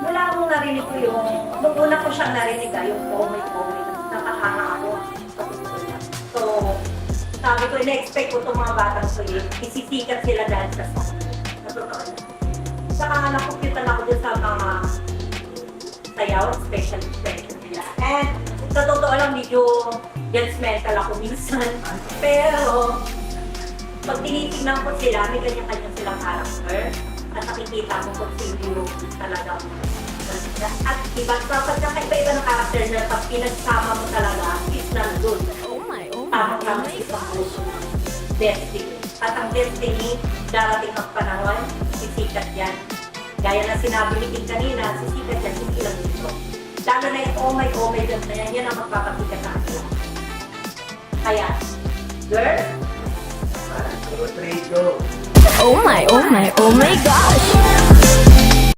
mula nung narinig ko nung una ko siyang narinig yung komay-komay, nakahanga ako sa gusto niya. So, sabi ko, ina-expect ko itong mga batang ko isisikat sila dahil sa song. Sa totoo na. Saka nakupitan ako dun sa mga sayaw, special nila. And sa totoo lang, medyo judgmental ako minsan. Pero, pag tinitignan ko sila, may kanya-kanya silang character. At nakikita ko kung sino talaga. At dapat kakaiba-iba ng character na pag pinagsama mo talaga, is not good. Tamang-tamang isang puso ng destiny. At ang destiny, darating ang panahon, sisikat yan. Gaya na sinabi ni King kanina, sisikat yan, hindi lang dito. Lalo na yung oh my God na yan, yan ang magpapakikat sa akin. Kaya, girl, Oh my gosh!